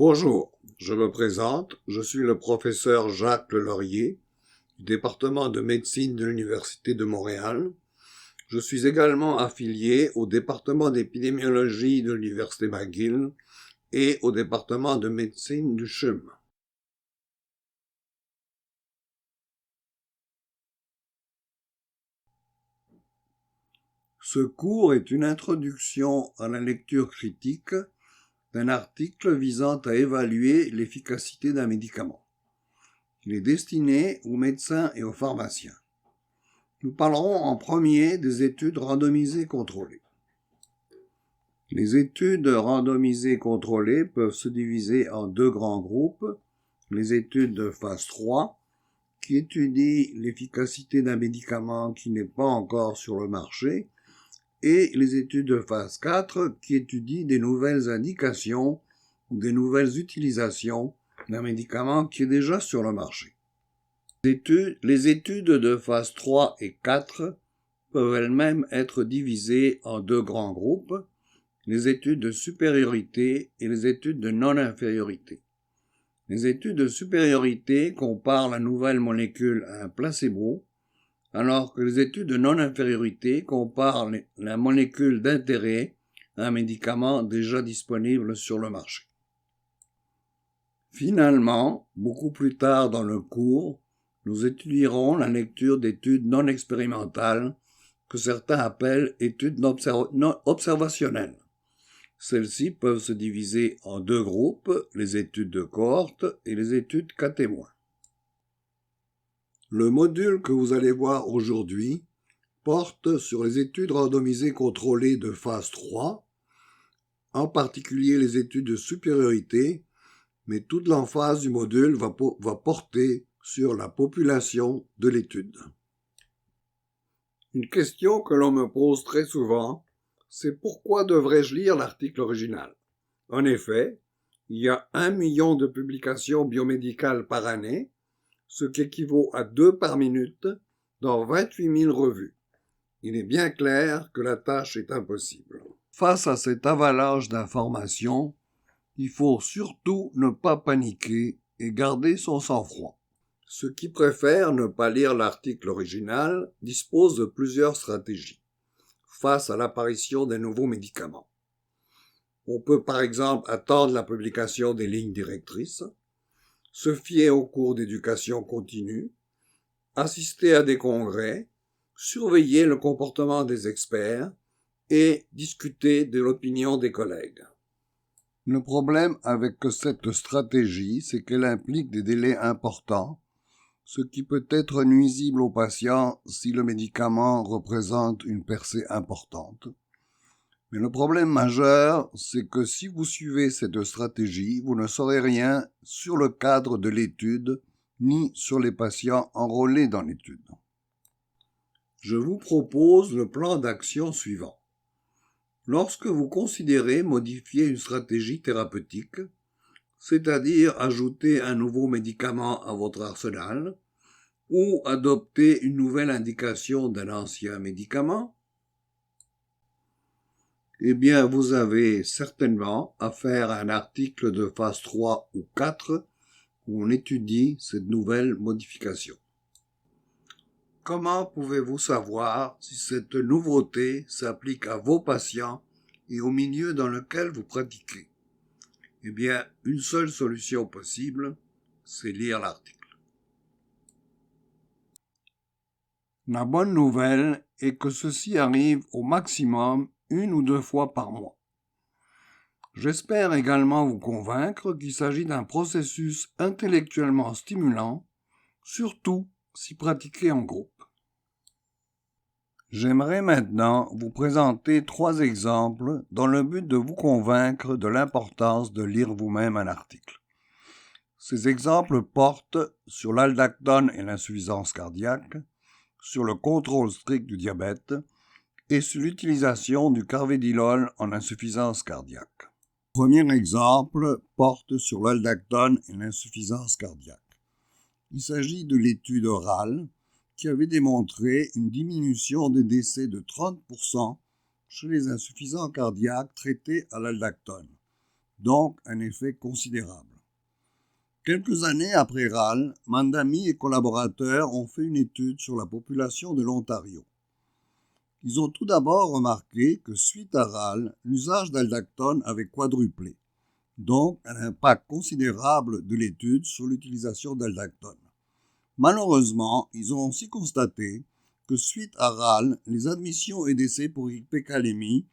Bonjour, je me présente, je suis le professeur Jacques Laurier du département de médecine de l'Université de Montréal. Je suis également affilié au département d'épidémiologie de l'Université McGill et au département de médecine du CHUM. Ce cours est une introduction à la lecture critique d'un article visant à évaluer l'efficacité d'un médicament. Il est destiné aux médecins et aux pharmaciens. Nous parlerons en premier des études randomisées contrôlées. Les études randomisées contrôlées peuvent se diviser en deux grands groupes. Les études de phase 3, qui étudient l'efficacité d'un médicament qui n'est pas encore sur le marché, et les études de phase 4, qui étudient des nouvelles indications ou des nouvelles utilisations d'un médicament qui est déjà sur le marché. Les études de phase 3 et 4 peuvent elles-mêmes être divisées en deux grands groupes, les études de supériorité et les études de non-infériorité. Les études de supériorité comparent la nouvelle molécule à un placebo, alors que les études de non-infériorité comparent la molécule d'intérêt à un médicament déjà disponible sur le marché. Finalement, beaucoup plus tard dans le cours, nous étudierons la lecture d'études non expérimentales que certains appellent études non observationnelles. Celles-ci peuvent se diviser en deux groupes, les études de cohorte et les études cas témoins. Le module que vous allez voir aujourd'hui porte sur les études randomisées contrôlées de phase 3, en particulier les études de supériorité, mais toute l'emphase du module va porter sur la population de l'étude. Une question que l'on me pose très souvent, c'est pourquoi devrais-je lire l'article original? En effet, il y a 1 million de publications biomédicales par année, ce qui équivaut à 2 par minute dans 28 000 revues. Il est bien clair que la tâche est impossible. Face à cette avalanche d'informations, il faut surtout ne pas paniquer et garder son sang-froid. Ceux qui préfèrent ne pas lire l'article original disposent de plusieurs stratégies face à l'apparition des nouveaux médicaments. On peut par exemple attendre la publication des lignes directrices, se fier aux cours d'éducation continue, assister à des congrès, surveiller le comportement des experts et discuter de l'opinion des collègues. Le problème avec cette stratégie, c'est qu'elle implique des délais importants, ce qui peut être nuisible au patient si le médicament représente une percée importante. Mais le problème majeur, c'est que si vous suivez cette stratégie, vous ne saurez rien sur le cadre de l'étude, ni sur les patients enrôlés dans l'étude. Je vous propose le plan d'action suivant. Lorsque vous considérez modifier une stratégie thérapeutique, c'est-à-dire ajouter un nouveau médicament à votre arsenal, ou adopter une nouvelle indication d'un ancien médicament, eh bien, vous avez certainement affaire à un article de phase 3 ou 4 où on étudie cette nouvelle modification. Comment pouvez-vous savoir si cette nouveauté s'applique à vos patients et au milieu dans lequel vous pratiquez? Eh bien, une seule solution possible, c'est lire l'article. La bonne nouvelle est que ceci arrive au maximum 1 ou 2 fois par mois. J'espère également vous convaincre qu'il s'agit d'un processus intellectuellement stimulant, surtout si pratiqué en groupe. J'aimerais maintenant vous présenter 3 exemples dans le but de vous convaincre de l'importance de lire vous-même un article. Ces exemples portent sur l'aldactone et l'insuffisance cardiaque, sur le contrôle strict du diabète et sur l'utilisation du carvedilol en insuffisance cardiaque. Le premier exemple porte sur l'aldactone et l'insuffisance cardiaque. Il s'agit de l'étude orale qui avait démontré une diminution des décès de 30% chez les insuffisants cardiaques traités à l'aldactone. donc un effet considérable. Quelques années après RAL, Mandami et collaborateurs ont fait une étude sur la population de l'Ontario. Ils ont tout d'abord remarqué que suite à RAL, l'usage d'aldactone avait quadruplé, donc un impact considérable de l'étude sur l'utilisation d'aldactone. Malheureusement, ils ont aussi constaté que suite à RAL, les admissions et décès pour hypercalémie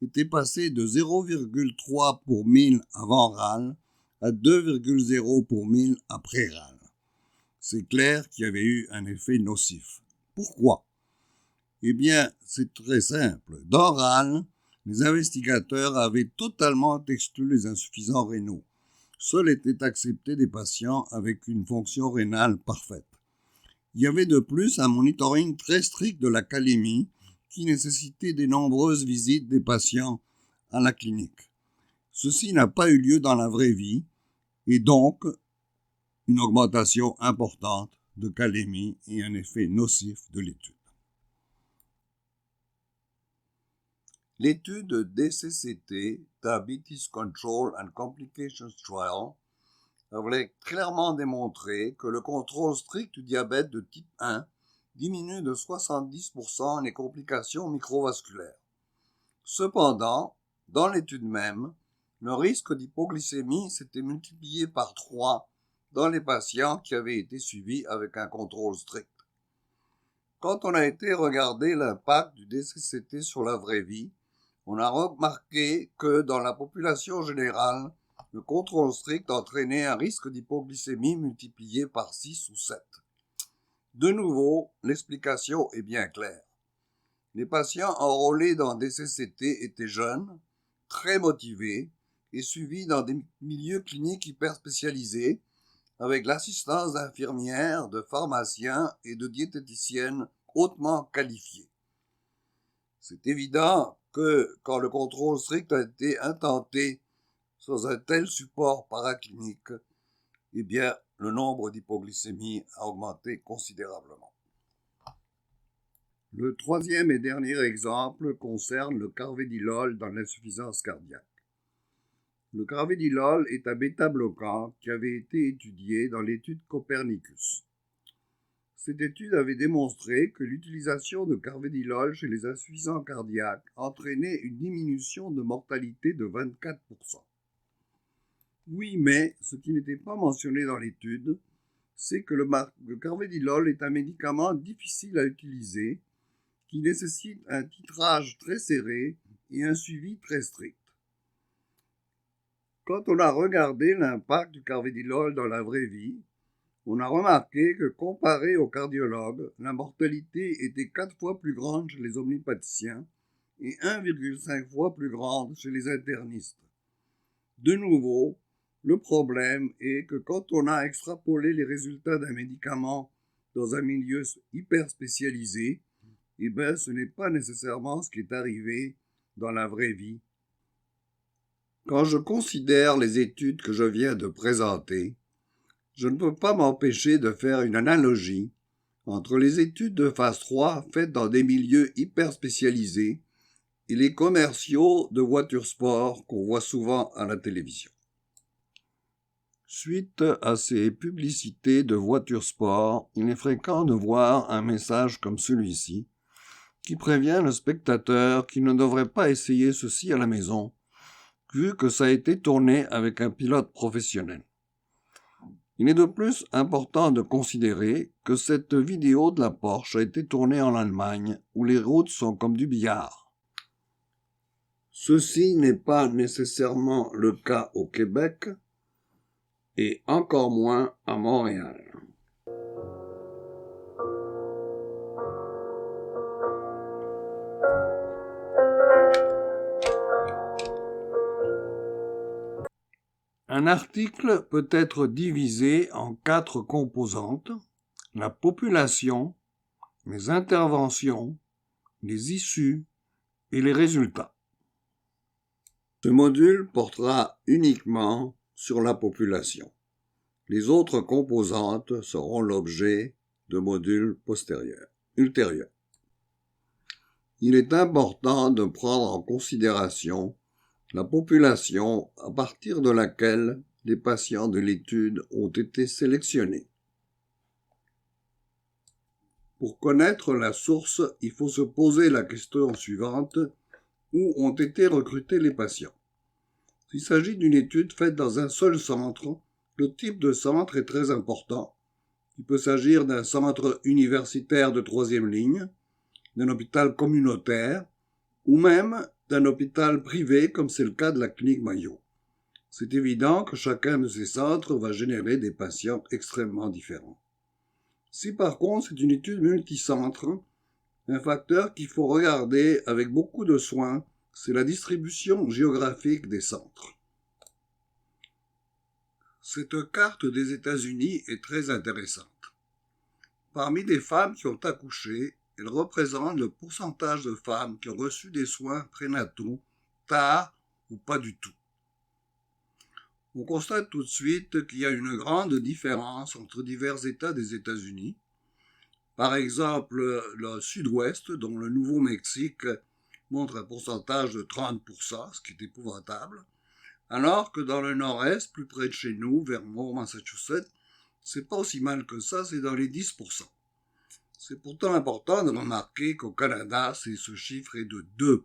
étaient passées de 0,3 pour 1000 avant RAL à 2,0 pour 1000 après RAL. C'est clair qu'il y avait eu un effet nocif. Pourquoi? Eh bien, c'est très simple. Dans RAL, les investigateurs avaient totalement exclu les insuffisants rénaux. Seuls étaient acceptés des patients avec une fonction rénale parfaite. Il y avait de plus un monitoring très strict de la calémie qui nécessitait de nombreuses visites des patients à la clinique. Ceci n'a pas eu lieu dans la vraie vie et donc une augmentation importante de calémie et un effet nocif de l'étude. L'étude DCCT, Diabetes Control and Complications Trial, avait clairement démontré que le contrôle strict du diabète de type 1 diminue de 70% les complications microvasculaires. Cependant, dans l'étude même, le risque d'hypoglycémie s'était multiplié par 3 dans les patients qui avaient été suivis avec un contrôle strict. Quand on a été regarder l'impact du DCCT sur la vraie vie, on a remarqué que dans la population générale, le contrôle strict entraînait un risque d'hypoglycémie multiplié par 6 ou 7. De nouveau, l'explication est bien claire. Les patients enrôlés dans DCCT étaient jeunes, très motivés et suivis dans des milieux cliniques hyper spécialisés avec l'assistance d'infirmières, de pharmaciens et de diététiciennes hautement qualifiées. C'est évident que quand le contrôle strict a été intenté sans un tel support paraclinique, eh bien, le nombre d'hypoglycémies a augmenté considérablement. Le troisième et dernier exemple concerne le carvedilol dans l'insuffisance cardiaque. Le carvedilol est un bêta-bloquant qui avait été étudié dans l'étude Copernicus. Cette étude avait démontré que l'utilisation de carvedilol chez les insuffisants cardiaques entraînait une diminution de mortalité de 24%. Oui, mais ce qui n'était pas mentionné dans l'étude, c'est que le carvedilol est un médicament difficile à utiliser qui nécessite un titrage très serré et un suivi très strict. Quand on a regardé l'impact du carvedilol dans la vraie vie, on a remarqué que comparé aux cardiologues, la mortalité était 4 fois plus grande chez les omnipaticiens et 1,5 fois plus grande chez les internistes. De nouveau, le problème est que quand on a extrapolé les résultats d'un médicament dans un milieu hyper spécialisé, eh bien, ce n'est pas nécessairement ce qui est arrivé dans la vraie vie. Quand je considère les études que je viens de présenter, je ne peux pas m'empêcher de faire une analogie entre les études de phase 3 faites dans des milieux hyper spécialisés et les commerciaux de voitures sport qu'on voit souvent à la télévision. Suite à ces publicités de voitures sport, il est fréquent de voir un message comme celui-ci qui prévient le spectateur qu'il ne devrait pas essayer ceci à la maison, vu que ça a été tourné avec un pilote professionnel. Il est de plus important de considérer que cette vidéo de la Porsche a été tournée en Allemagne, où les routes sont comme du billard. Ceci n'est pas nécessairement le cas au Québec, et encore moins à Montréal. Un article peut être divisé en 4 composantes: la population, les interventions, les issues et les résultats. Ce module portera uniquement sur la population. Les autres composantes seront l'objet de modules ultérieurs. Il est important de prendre en considération la population à partir de laquelle les patients de l'étude ont été sélectionnés. Pour connaître la source, il faut se poser la question suivante: où ont été recrutés les patients? S'il s'agit d'une étude faite dans un seul centre, le type de centre est très important. Il peut s'agir d'un centre universitaire de troisième ligne, d'un hôpital communautaire, ou même d'un hôpital privé comme c'est le cas de la clinique Mayo. C'est évident que chacun de ces centres va générer des patients extrêmement différents. Si par contre c'est une étude multicentre, un facteur qu'il faut regarder avec beaucoup de soin, c'est la distribution géographique des centres. Cette carte des États-Unis est très intéressante. Parmi les femmes qui ont accouché, elle représente le pourcentage de femmes qui ont reçu des soins prénataux tard ou pas du tout. On constate tout de suite qu'il y a une grande différence entre divers États des États-Unis. Par exemple, le sud-ouest, dont le Nouveau-Mexique, montre un pourcentage de 30%, ce qui est épouvantable, alors que dans le nord-est, plus près de chez nous, Vermont, Massachusetts, c'est pas aussi mal que ça, c'est dans les 10%. C'est pourtant important de remarquer qu'au Canada, ce chiffre est de 2%.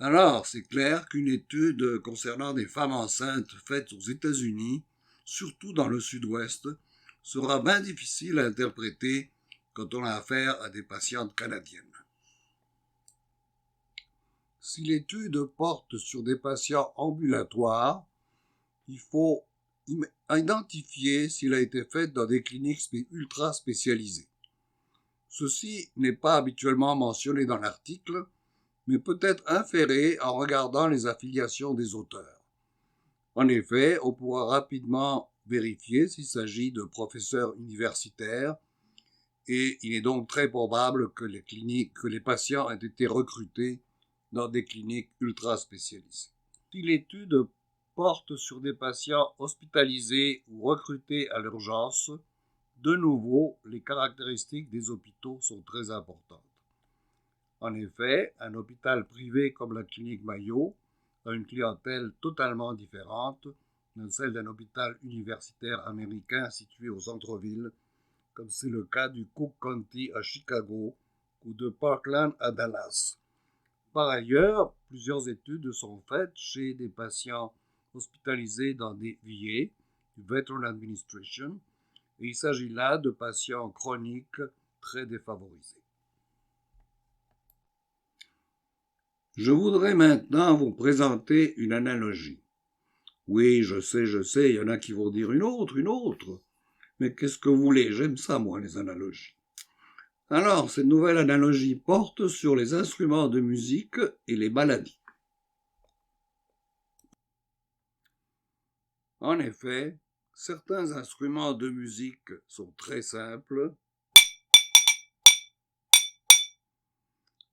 Alors, c'est clair qu'une étude concernant des femmes enceintes faites aux États-Unis, surtout dans le sud-ouest, sera bien difficile à interpréter quand on a affaire à des patientes canadiennes. Si l'étude porte sur des patients ambulatoires, il faut identifier s'il a été fait dans des cliniques ultra spécialisées. Ceci n'est pas habituellement mentionné dans l'article, mais peut être inféré en regardant les affiliations des auteurs. En effet, on pourra rapidement vérifier s'il s'agit de professeurs universitaires, et il est donc très probable que les patients aient été recrutés dans des cliniques ultra spécialisées. Si l'étude porte sur des patients hospitalisés ou recrutés à l'urgence, de nouveau, les caractéristiques des hôpitaux sont très importantes. En effet, un hôpital privé comme la clinique Mayo a une clientèle totalement différente de celle d'un hôpital universitaire américain situé au centre-ville, comme c'est le cas du Cook County à Chicago ou de Parkland à Dallas. Par ailleurs, plusieurs études sont faites chez des patients hospitalisés dans des VA, Veteran Administration, et il s'agit là de patients chroniques très défavorisés. Je voudrais maintenant vous présenter une analogie. Oui, je sais, il y en a qui vont dire une autre. Mais qu'est-ce que vous voulez? J'aime ça, moi, les analogies. Alors, cette nouvelle analogie porte sur les instruments de musique et les maladies. En effet, certains instruments de musique sont très simples,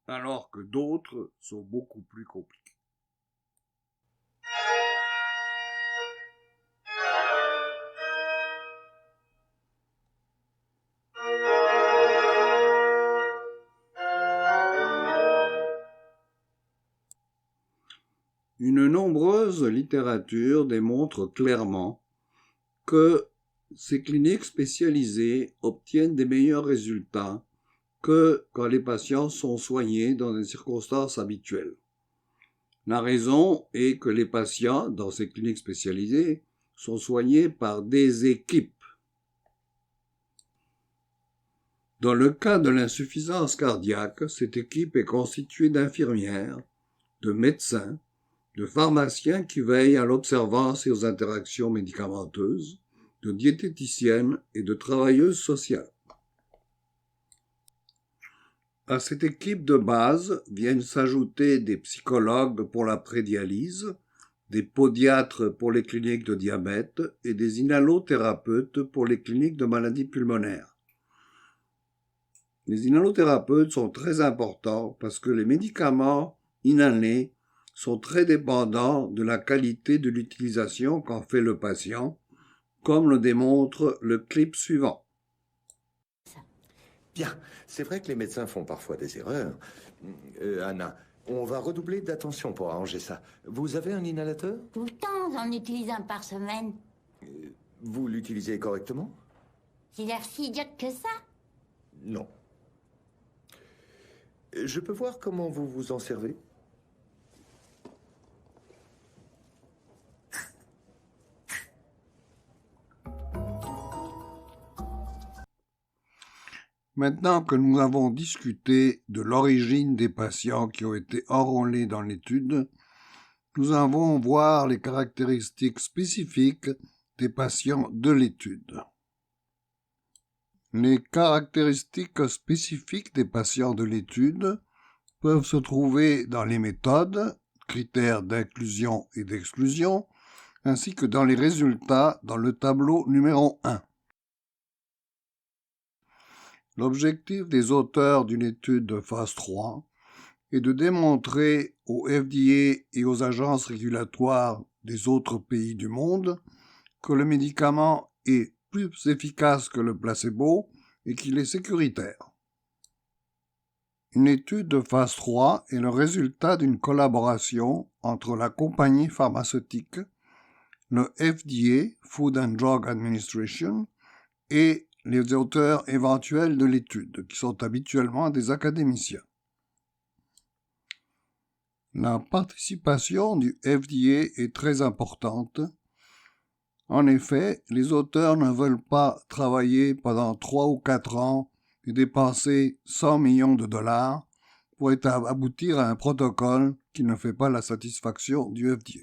alors que d'autres sont beaucoup plus compliqués. Une nombreuse littérature démontre clairement que ces cliniques spécialisées obtiennent des meilleurs résultats que quand les patients sont soignés dans des circonstances habituelles. La raison est que les patients dans ces cliniques spécialisées sont soignés par des équipes. Dans le cas de l'insuffisance cardiaque, cette équipe est constituée d'infirmières, de médecins, de pharmaciens qui veillent à l'observance et aux interactions médicamenteuses, de diététiciennes et de travailleuses sociales. À cette équipe de base viennent s'ajouter des psychologues pour la prédialyse, des podiatres pour les cliniques de diabète et des inhalothérapeutes pour les cliniques de maladies pulmonaires. Les inhalothérapeutes sont très importants parce que les médicaments inhalés sont très dépendants de la qualité de l'utilisation qu'en fait le patient, comme le démontre le clip suivant. Bien, c'est vrai que les médecins font parfois des erreurs. Anna, On va redoubler d'attention pour arranger ça. Vous avez un inhalateur? Tout le temps, j'en utilise un par semaine. Vous l'utilisez correctement? J'ai l'air si idiote que ça. Non. Je peux voir comment vous vous en servez? Maintenant que nous avons discuté de l'origine des patients qui ont été enrôlés dans l'étude, nous allons voir les caractéristiques spécifiques des patients de l'étude. Les caractéristiques spécifiques des patients de l'étude peuvent se trouver dans les méthodes, critères d'inclusion et d'exclusion, ainsi que dans les résultats dans le tableau numéro 1. L'objectif des auteurs d'une étude de phase 3 est de démontrer aux FDA et aux agences régulatoires des autres pays du monde que le médicament est plus efficace que le placebo et qu'il est sécuritaire. Une étude de phase 3 est le résultat d'une collaboration entre la compagnie pharmaceutique, le FDA, Food and Drug Administration, et les auteurs éventuels de l'étude, qui sont habituellement des académiciens. La participation du FDA est très importante. En effet, les auteurs ne veulent pas travailler pendant 3 ou 4 ans et dépenser 100 millions de dollars pour aboutir à un protocole qui ne fait pas la satisfaction du FDA.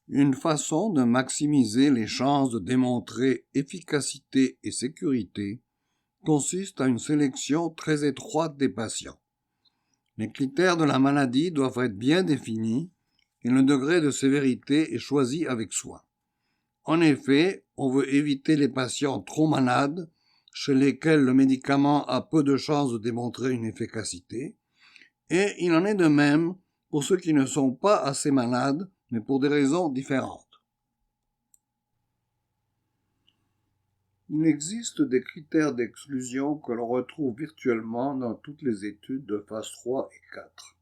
Une façon de maximiser les chances de démontrer efficacité et sécurité consiste à une sélection très étroite des patients. Les critères de la maladie doivent être bien définis et le degré de sévérité est choisi avec soin. En effet, on veut éviter les patients trop malades, chez lesquels le médicament a peu de chances de démontrer une efficacité, et il en est de même pour ceux qui ne sont pas assez malades, mais pour des raisons différentes. Il existe des critères d'exclusion que l'on retrouve virtuellement dans toutes les études de phase 3 et 4.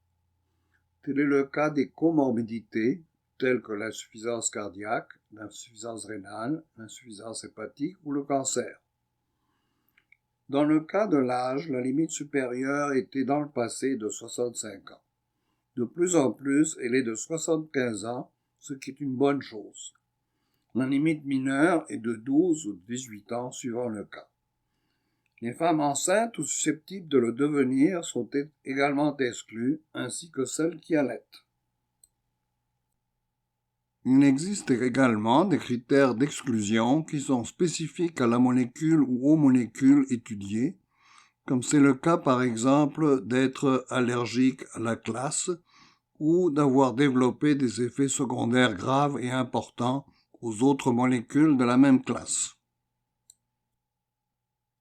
Tel est le cas des comorbidités, telles que l'insuffisance cardiaque, l'insuffisance rénale, l'insuffisance hépatique ou le cancer. Dans le cas de l'âge, la limite supérieure était dans le passé de 65 ans. De plus en plus, elle est de 75 ans, ce qui est une bonne chose. La limite mineure est de 12 ou 18 ans suivant le cas. Les femmes enceintes ou susceptibles de le devenir sont également exclues, ainsi que celles qui allaitent. Il existe également des critères d'exclusion qui sont spécifiques à la molécule ou aux molécules étudiées, comme c'est le cas par exemple d'être allergique à la classe ou d'avoir développé des effets secondaires graves et importants aux autres molécules de la même classe.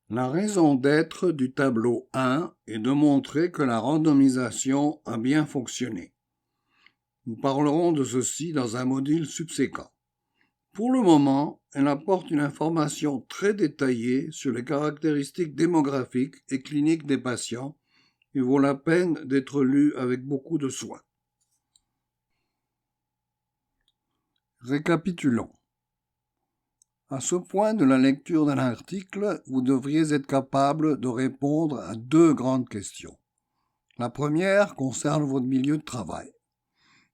La raison d'être du tableau 1 est de montrer que la randomisation a bien fonctionné. Nous parlerons de ceci dans un module subséquent. Pour le moment, elle apporte une information très détaillée sur les caractéristiques démographiques et cliniques des patients et vaut la peine d'être lue avec beaucoup de soin. Récapitulons. À ce point de la lecture d'un article, vous devriez être capable de répondre à 2 grandes questions. La première concerne votre milieu de travail.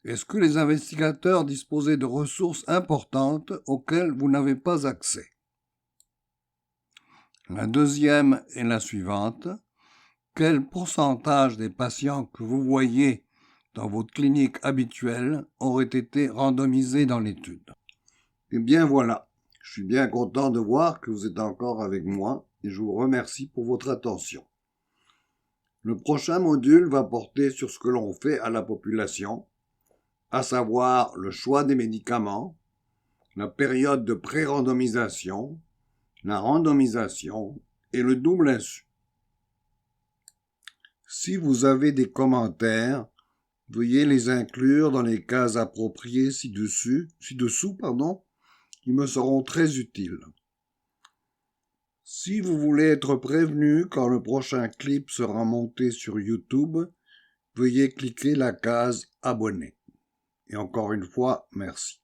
Est-ce que les investigateurs disposaient de ressources importantes auxquelles vous n'avez pas accès? La deuxième est la suivante. Quel pourcentage des patients que vous voyez dans votre clinique habituelle auraient été randomisés dans l'étude? Eh bien voilà, je suis bien content de voir que vous êtes encore avec moi et je vous remercie pour votre attention. Le prochain module va porter sur ce que l'on fait à la population, à savoir le choix des médicaments, la période de pré-randomisation, la randomisation et le double insu. Si vous avez des commentaires, veuillez les inclure dans les cases appropriées ci-dessous, qui me seront très utiles. Si vous voulez être prévenu quand le prochain clip sera monté sur YouTube, veuillez cliquer la case Abonner. Et encore une fois, merci.